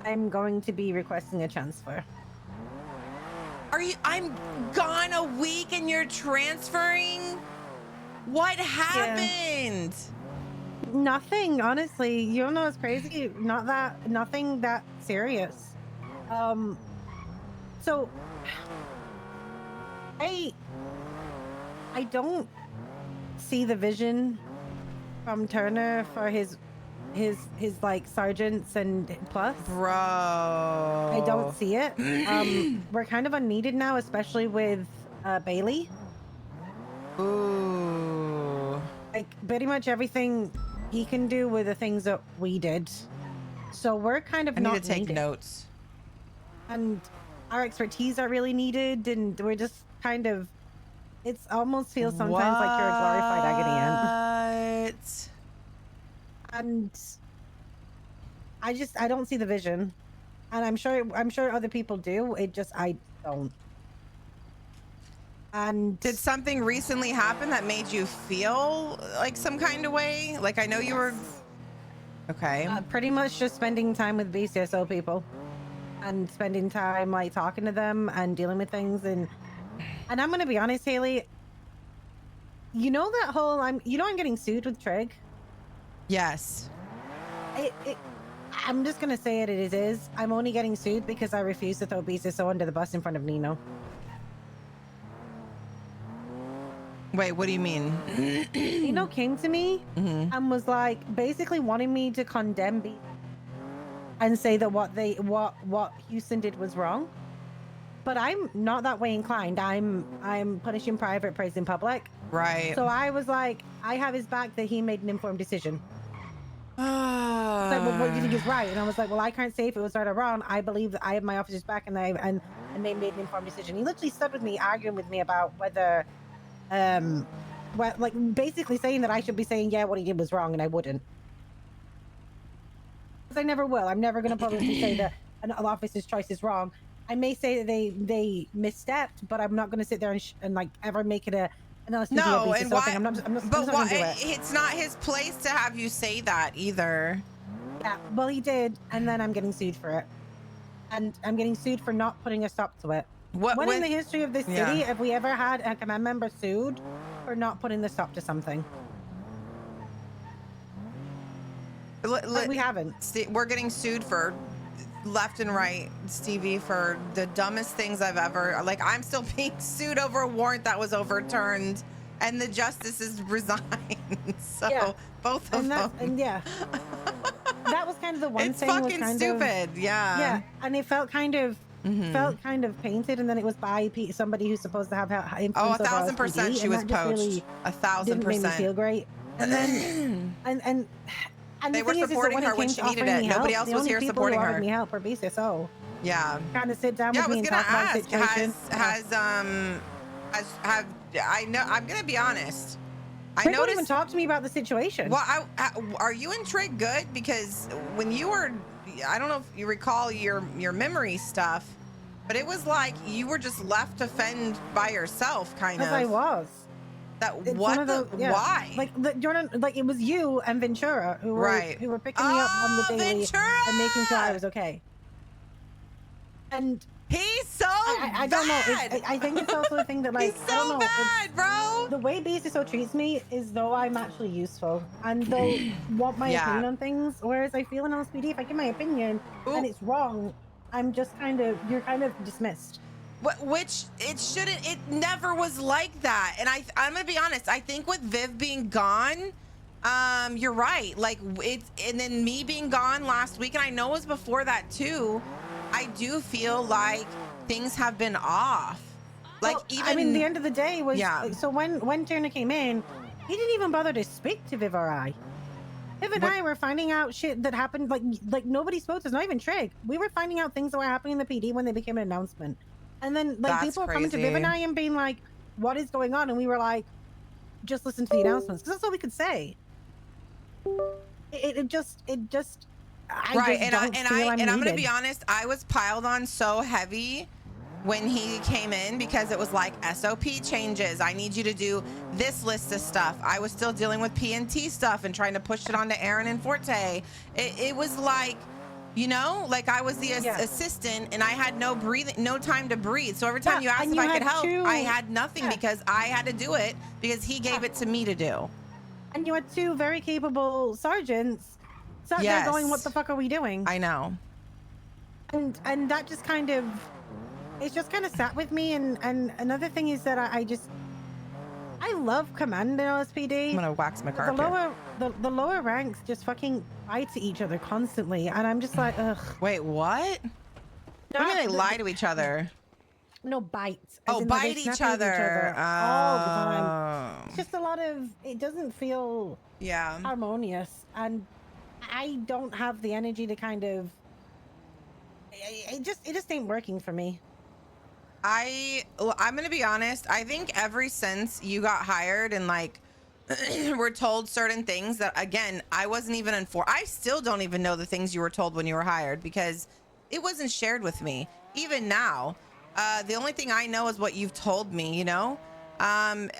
I'm going to be requesting a transfer. Are you? I'm gone a week and you're transferring? What happened? Yeah. Nothing, honestly. You don't know what's crazy? Nothing that serious. So I don't see the vision from Turner for his like sergeants and plus. Bro. I don't see it. We're kind of unneeded now, especially with Bailey. Ooh. Like pretty much everything he can do with the things that we did. So we're kind of I not need to take needed. notes. And our expertise are really needed, and we're just kind of. It almost feels sometimes like you're a glorified agony aunt. And I don't see the vision, and I'm sure other people do. I don't. And did something recently happen that made you feel like some kind of way? Like I know you were. Okay. Pretty much just spending time with BCSO people, and spending time like talking to them and dealing with things, and I'm gonna be honest, Haley. You know that whole I'm getting sued with Trig. Yes. I'm just gonna say it is. I'm only getting sued because I refuse to throw BCSO under the bus in front of Nino. Wait, what do you mean? Nino came to me and was like basically wanting me to condemn B and say that what Houston did was wrong. But I'm not that way inclined. I'm punishing private, praising public. Right. So I was like, I have his back that he made an informed decision. Like, well, what do you think is right? And I was like, well, I can't say if it was right or wrong. I believe that I have my officers back, and they made an informed decision. He literally stood with me, arguing with me about whether, like basically saying that I should be saying, yeah, what he did was wrong, and I wouldn't. Because I never will. I'm never going to publicly say that an officer's choice is wrong. I may say that they misstepped, but I'm not going to sit there and like ever make it a. No, and why? I'm not but why? Do it. It's not his place to have you say that either. Yeah, well, he did, and then I'm getting sued for it, and I'm getting sued for not putting a stop to it. When in the history of this city have we ever had a command member sued for not putting the stop to something? We haven't. We're getting sued for left and right, Stevie, for the dumbest things I've ever. Like, I'm still being sued over a warrant that was overturned, and the justices resigned. So yeah. both of them. And yeah, that was kind of the one it's thing. It's fucking was kind stupid. Yeah, and it felt kind of painted, and then it was by somebody who's supposed to have influence. 1,000% she was poached. Really 1,000%. Didn't make me feel great. And then and they were supporting her when she needed it. Nobody else was here supporting her. Me help for BCSO. Yeah. Kind of sit down with me and talk about the situation. I know. I'm gonna be honest. I noticed. Even talk to me about the situation. Well, are you and Trig good? Because when you were, I don't know if you recall your memory stuff, but it was like you were just left to fend by yourself, kind of. As I was. Why? Like Jordan, like it was you and Ventura who were picking me up on the daily and making sure I was okay. And he's so I don't know. I think it's also a thing that like he's so bad, bro. The way BCSO treats me is though I'm actually useful and they'll want my opinion on things. Whereas I feel in LSPD, if I give my opinion and it's wrong, I'm just you're kind of dismissed. Which it shouldn't. It never was like that. And I'm gonna be honest. I think with Viv being gone, you're right. Like and then me being gone last week, and I know it was before that too. I do feel like things have been off. Like even. I mean, the end of the day was. Yeah. So when Turner came in, he didn't even bother to speak to Viv or I. Viv and I were finding out shit that happened. Like nobody spoke to us. Not even Trig. We were finding out things that were happening in the PD when they became an announcement. And then like people were coming to Viv and I and being like, what is going on? And we were like, just listen to the announcements. Because that's all we could say. It just right. And I'm gonna be honest, I was piled on so heavy when he came in because it was like SOP changes. I need you to do this list of stuff. I was still dealing with PNT stuff and trying to push it onto Aaron and Forte. It was like You know, like I was the assistant and I had no time to breathe. So every time you asked if I could help, I had nothing because I had to do it because he gave it to me to do. And you had 2 very capable sergeants sat there going, what the fuck are we doing? I know. And that just kind of, it's just kind of sat with me. And another thing is that I love command in LSPD. I'm gonna wax my carpet. The lower ranks just fucking fight to each other constantly, and I'm just like, ugh. Wait, what? What do you mean they lie to each other? No, bites. Oh, bite each other. All the time. It's just a lot of, it doesn't feel Yeah. harmonious, and I don't have the energy to kind of, it just ain't working for me. I'm gonna be honest. I think ever since you got hired and like we're told certain things that, again, I wasn't even informed. I still don't even know the things you were told when you were hired because it wasn't shared with me. Even now, the only thing I know is what you've told me. You know, and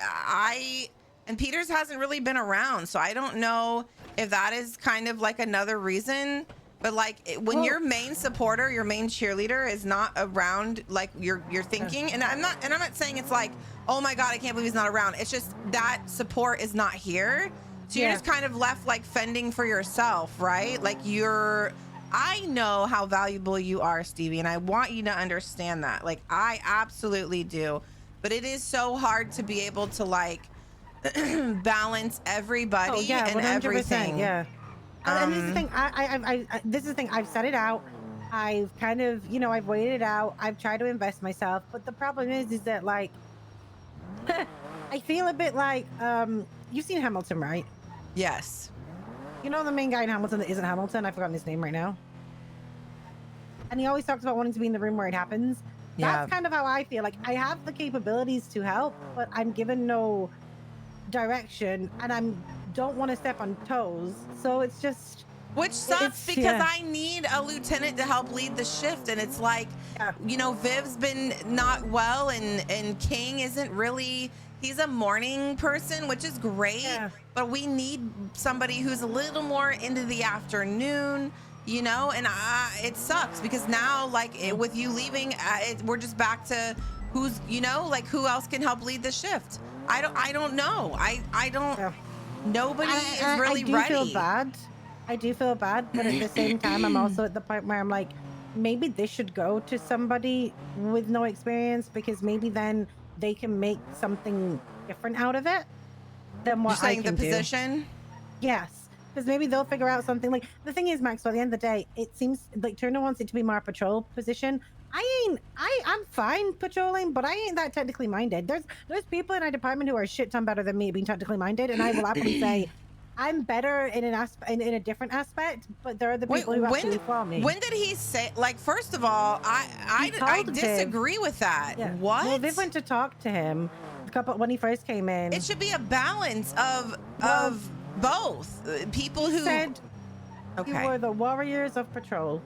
Peters hasn't really been around, so I don't know if that is kind of like another reason. But like when your main supporter, your main cheerleader is not around, like you're thinking, and I'm not saying it's like, oh my God, I can't believe he's not around. It's just that support is not here. So you're just kind of left like fending for yourself, right? Like I know how valuable you are, Stevie, and I want you to understand that. Like I absolutely do. But it is so hard to be able to like balance everybody and 100%, everything. Yeah. And this is the thing. This is the thing. I've set it out. I've kind of, I've waited it out. I've tried to invest myself, but the problem is that like, I feel a bit like, you've seen Hamilton, right? Yes. You know the main guy in Hamilton that isn't Hamilton? I've forgotten his name right now. And he always talks about wanting to be in the room where it happens. That's kind of how I feel. Like I have the capabilities to help, but I'm given no direction, and don't want to step on toes, so it's just, which sucks because I need a lieutenant to help lead the shift, and it's like Viv's been not well, and King isn't really, he's a morning person, which is great, but we need somebody who's a little more into the afternoon, and it sucks because now like with you leaving, we're just back to who's like who else can help lead the shift. I don't know. I don't. Nobody is really ready. I do feel bad, but at the same time, I'm also at the point where I'm like, maybe this should go to somebody with no experience, because maybe then they can make something different out of it than what I can do. You're saying the position? Yes, because maybe they'll figure out something. Like the thing is, Max, at the end of the day, it seems like Turner wants it to be more patrol position. I'm fine patrolling, but I ain't that technically minded. There's people in our department who are shit ton better than me being technically minded, and I will happily say I'm better in a different aspect, but there are the people who actually follow me. When did he say, like, first of all, I disagree with that. Yeah. What? Well, Viv went to talk to him when he first came in. It should be a balance of both. People who said you were the warriors of patrol.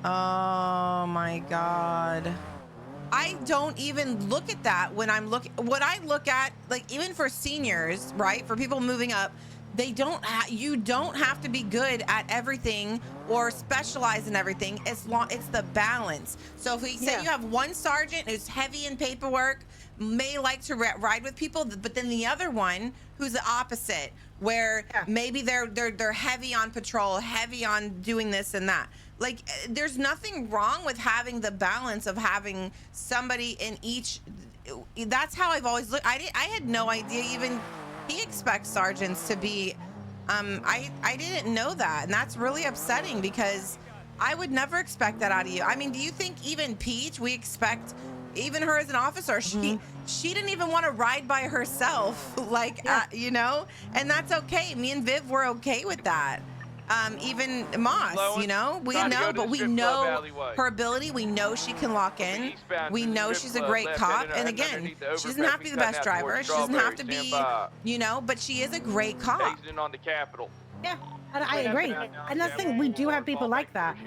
Oh my God. I don't even look at that when I'm looking. What I look at, like even for seniors, right? For people moving up, you don't have to be good at everything or specialize in everything. It's the balance. So if we say you have one sergeant who's heavy in paperwork, may like to ride with people, but then the other one who's the opposite, where maybe they're heavy on patrol, heavy on doing this and that. Like, there's nothing wrong with having the balance of having somebody in each. That's how I've always looked. I had no idea even he expects sergeants to be. I didn't know that, and that's really upsetting because I would never expect that out of you. I mean, do you think even Peach, we expect even her as an officer, she didn't even want to ride by herself, like and that's okay. Me and Viv were okay with that. Even Moss, we know, but we know her ability. We know she can lock in. We know she's a great cop. And again, she doesn't have to be the best driver. She doesn't have to be, but she is a great cop. On the Capitol. Yeah, And I agree. And that's the thing, we do have people like that.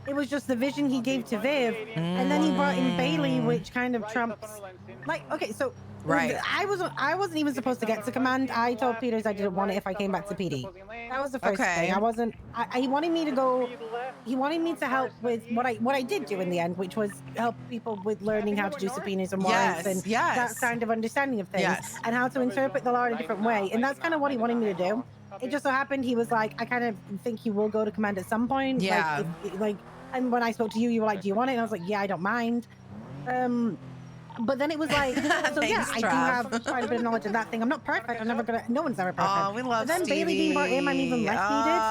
It was just the vision he gave to Viv, and then he brought in Bailey, which kind of trumps. Like, okay, so Right. I wasn't even supposed to get to command. I told Peters I didn't want it if I came back to PD. That was the first thing. I wasn't. He wanted me to go. He wanted me to help with what I did do in the end, which was help people with learning how to do subpoenas and warrants and that kind of understanding of things and how to interpret the law in a different way. And that's kind of what he wanted me to do. It just so happened he was like, I kind of think you will go to command at some point. Yeah. And when I spoke to you, you were like, do you want it? And I was like, yeah, I don't mind. But then it was like, so Thanks, yeah, I do have quite a bit of knowledge of that thing. I'm not perfect. I'm never gonna. No one's ever perfect. Oh, we love But then Stevie. Bailey being brought in, I'm even less needed.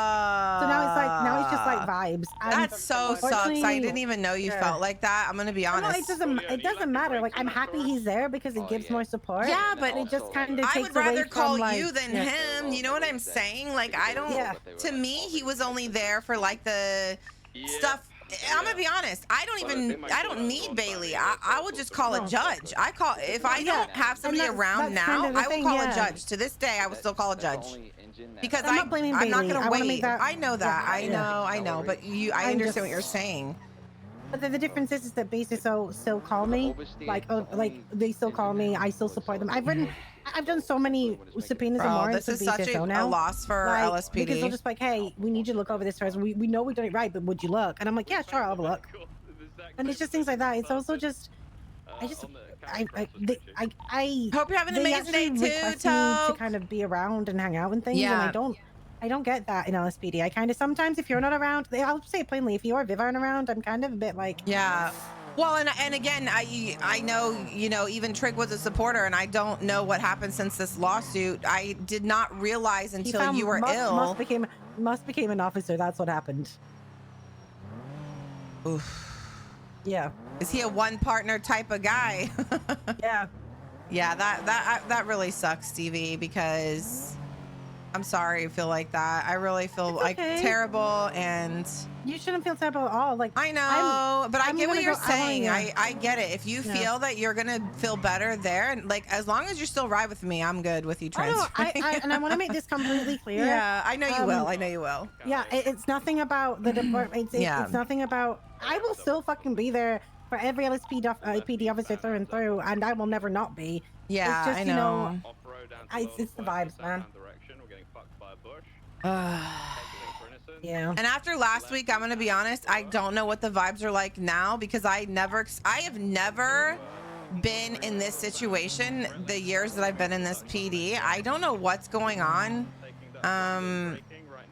So now it's just like vibes. And that so sucks. I didn't even know you felt like that. I'm gonna be honest. No, it doesn't matter. Like, I'm happy he's there because it gives more support. Yeah, but it just kind of takes I would rather away call from, you than him. You know what I'm saying? Like, I don't. Yeah. To me, he was only there for like the stuff. I'm gonna be honest. I don't need Bailey. I would just call a judge. If I don't have somebody around now, I will call a judge. To this day, I would still call a judge because I'm not gonna wait. I know that. I know. But I understand what you're saying. But the difference is that BCSO still call me, like they still call me. I still support them. I've done so many subpoenas and warrants this with is BCSO such a now. loss for LSPD. Because they're just like, hey, we need you to look over this first. We know we've done it right, but would you look? And I'm like, yeah, sure, I'll have a look. And it's just things like that. It's also just, I hope you're having an amazing day too, to kind of be around and hang out and things. Yeah. And I don't get that in LSPD. I kind of sometimes, if you're not around, I'll say it plainly, if you or Viv aren't around, I'm kind of a bit like, yeah. Well, and again, I know, even Trig was a supporter, and I don't know what happened since this lawsuit. I did not realize until you were ill. Must became an officer. That's what happened. Oof. Yeah. Is he a one partner type of guy? Yeah. Yeah, that really sucks, Stevie, because I'm sorry you feel like that. I really feel like terrible, and you shouldn't feel terrible at all. Like, I know, but I get what you're saying. I get it. If you feel that you're gonna feel better there, and like, as long as you still ride with me, I'm good with you transferring. And I want to make this completely clear. Yeah, I know you will. I know you will. Yeah, it's nothing about the department. It's nothing about. I will still fucking be there for every LSPD officer through and through, and I will never not be. Yeah, it's just, I know. It's the vibes, man. Yeah. And after last week, I'm gonna be honest, I don't know what the vibes are like now, because I have never been in this situation the years that I've been in this PD. I don't know what's going on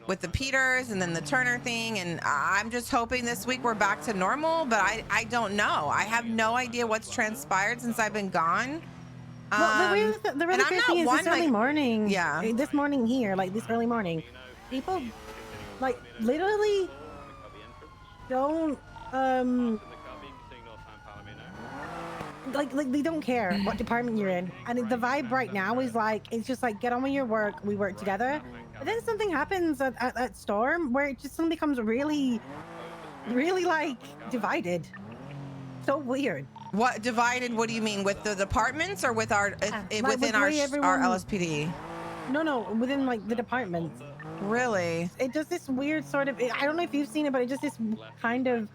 with the Peters and then the Turner thing, and I'm just hoping this week we're back to normal, but I don't know. I have no idea what's transpired since I've been gone. Well, the really crazy thing is this early morning. Yeah. This morning here, like this early morning, people, like, literally don't, like they don't care what department you're in. And the vibe right now is like, it's just like, get on with your work. We work together. But then something happens at Storm where it just suddenly becomes really, really like divided. So weird. What divided? What do you mean, with the departments or with within our LSPD? No, within like the departments. Really? It does this weird sort of. I don't know if you've seen it, but it just this kind of.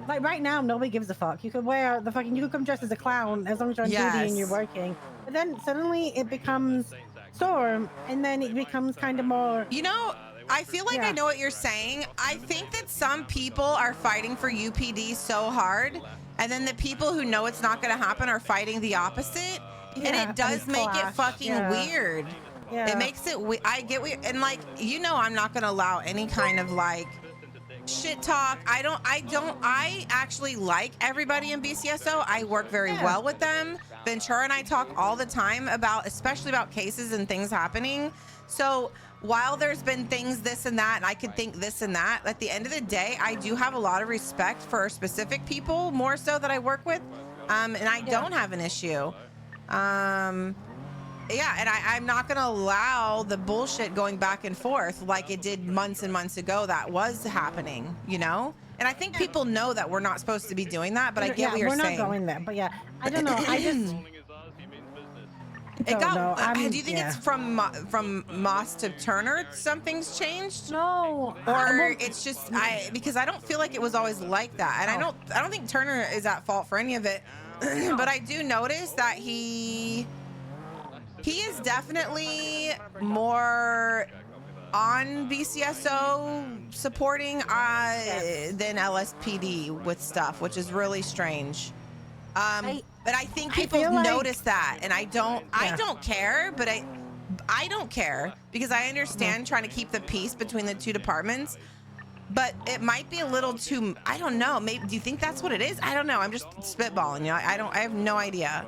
Like right now, nobody gives a fuck. You could wear the fucking. You could come dressed as a clown as long as you're on duty and you're working. But then suddenly it becomes Storm, and then it becomes kind of more. I feel like I know what you're saying. I think that some people are fighting for UPD so hard, and then the people who know it's not going to happen are fighting the opposite, and it does make it fucking weird. Yeah. It makes it. I get weird, and like I'm not going to allow any kind of like shit talk. I actually like everybody in BCSO. I work very well with them. Ventura and I talk all the time especially about cases and things happening. So while there's been things this and that, and I could think this and that, at the end of the day, I do have a lot of respect for specific people, more so that I work with, and I don't have an issue. And I'm not going to allow the bullshit going back and forth like it did months and months ago that was happening, And I think people know that we're not supposed to be doing that, but I get what you're saying. We're not going there, but I don't know. I just... It got. know. Do you think it's from Moss to Turner? Something's changed? No, Or it's just because I don't feel like it was always like that, and I don't think Turner is at fault for any of it. But I do notice that he is definitely more on BCSO supporting than LSPD with stuff, which is really strange. But I think people notice that, and I don't care, but I don't care because I understand trying to keep the peace between the two departments, but it might be a little too, I don't know, maybe, do you think that's what it is? I don't know, I'm just spitballing, you know, I have no idea.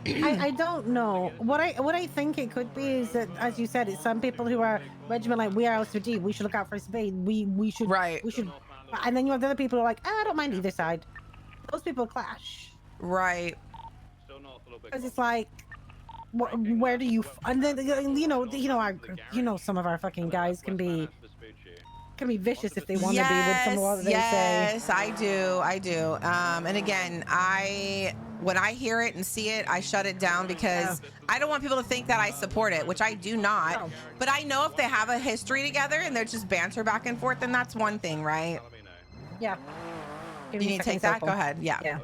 I don't know. What I think it could be is that, as you said, it's some people who are regiment like, we are LSPD, we should look out for speed, we should, we should, and then you have the other people who are like, I don't mind either side. Those people clash. Right. Because it's like, where do you? And then some of our fucking guys can be vicious if they want to be with some of what they say. Yes, I do. And again, when I hear it and see it, I shut it down because I don't want people to think that I support it, which I do not. No. But I know if they have a history together and they're just banter back and forth, then that's one thing, right? Yeah. You need to take that? Go ahead. Yeah.